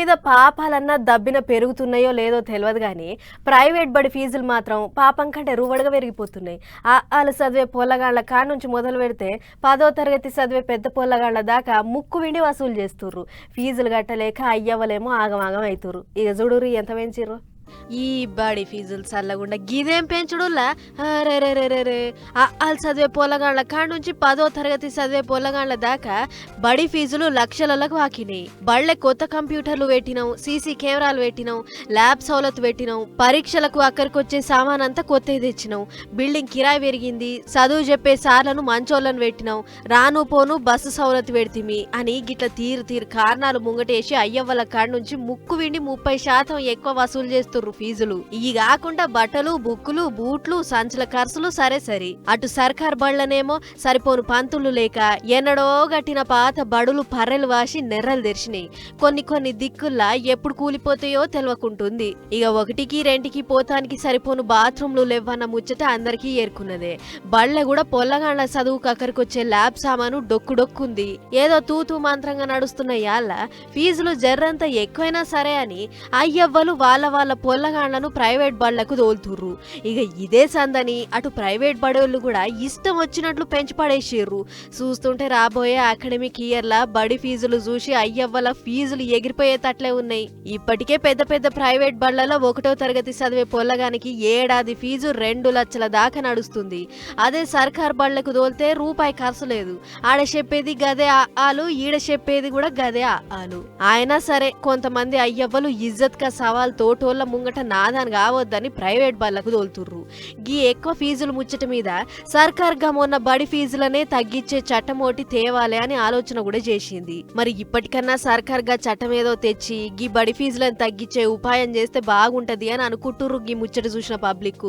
మీద పాపాలన్నా దబ్బిన పెరుగుతున్నాయో లేదో తెలియదు కానీ ప్రైవేట్ బడి ఫీజులు మాత్రం పాపం కంటే రూవడగా పెరిగిపోతున్నాయి. వాళ్ళు చదివే పొల్లగాళ్ల కాడ నుంచి మొదలు పెడితే 10వ తరగతి చదివే పెద్ద పొల్లగాళ్ల దాకా ముక్కు విండి వసూలు చేస్తుర్రు. ఫీజులు కట్టలేక అయ్యవ్వలేమో ఆగమాగం అవుతుర్రు. ఇక చూడుర్రు ఎంత పెంచిర్రు. ఈ బడి ఫీజులు చల్లగుండా గిదేం పెంచుడులా రే వాళ్ళు చదివే పొల్లగాళ్ల కాడ నుంచి 10వ తరగతి చదివే పొల్లగాళ్ల దాకా బడి ఫీజులు లక్షలకు వాకినాయి. బళ్ళే కొత్త కంప్యూటర్లు పెట్టినాం, సీసీ కెమెరాలు పెట్టినాం, ల్యాబ్ సౌలత్ పెట్టినాం, పరీక్షలకు అక్కడికొచ్చే సామాన్ అంతా కొత్తది తెచ్చినాం, బిల్డింగ్ కిరాయి పెరిగింది, చదువు చెప్పే సార్లను మంచోళ్ళను పెట్టినాం, రాను పోను బస్సు సౌలత్ పెడితిమి అని గిట్ల తీరు కారణాలు ముంగటేసి అయ్యవ్వల కాడ నుంచి ముక్కు విండి 30% ఎక్కువ వసూలు చేస్తున్నారు ఫీజులు. ఇవి కాకుండా బట్టలు, బుక్కులు, బూట్లు, సంచుల ఖర్చులు సరే అటు సర్కార్ బళ్లనేమో సరిపోను పంతులు లేక ఎన్నడో గట్టిన పాత బడులు పర్రెలు వాసి నెర్రలు తెరిచినాయి. కొన్ని దిక్కుల్లా ఎప్పుడు కూలిపోతాయో తెలవకుంటుంది. ఇక 1కి 2కి పోతానికి సరిపోను బాత్రూంలు లేవన్న ముచ్చట అందరికీ ఏర్కున్నదే. బళ్ళ కూడా పొల్లగాళ్ల చదువుకు అక్కడికొచ్చే ల్యాబ్ సామాను డొక్కుంది. ఏదో తూతూ మంత్రంగా నడుస్తున్న యాళ్ళ ఫీజులు జర్రంత ఎక్కువైనా సరే అని అయ్యవ్వలు వాళ్ళ పొల్లగాళ్లను ప్రైవేట్ బళ్లకు తోలుతుర్రు. ఇక ఇదే సందని అటు ప్రైవేట్ బడోళ్ళు కూడా ఇష్టం వచ్చినట్లు పెంచి పడేసిర్రు. చూస్తుంటే రాబోయే అకాడమిక్ ఇయర్లా బడి ఫీజులు చూసి అయ్యవ్వల ఫీజులు ఎగిరిపోయేటట్లే ఉన్నాయి. ఇప్పటికే పెద్ద ప్రైవేట్ బళ్లలో 1వ తరగతి చదివే పొల్లగానికి ఏడాది ఫీజు 2 లక్షల దాకా నడుస్తుంది. అదే సర్కార్ బళ్లకు తోలితే రూపాయి ఖర్చు లేదు. ఆడ చెప్పేది గదే ఆలు, ఈడ చెప్పేది కూడా గదే ఆలు. అయినా సరే కొంతమంది అయ్యవ్వలు ఇజ్జత్ కా సవాల్ తోటోళ్ళ ముంగట నాదాని కావద్దని ప్రైవేట్ బళ్లకు తోలుతుర్రు. గీ ఎక్కువ ఫీజులు ముచ్చట మీద సర్కార్ గా మొన్న బడి ఫీజులనే తగ్గించే చట్టం ఒకటి తేవాలి అని ఆలోచన కూడా చేసింది. మరి ఇప్పటికన్నా సర్కార్ గా చట్టం ఏదో తెచ్చి గీ బడి ఫీజులను తగ్గించే ఉపాయం చేస్తే బాగుంటది అని అనుకుంటుర్రు గీ ముచ్చట చూసిన పబ్లిక్.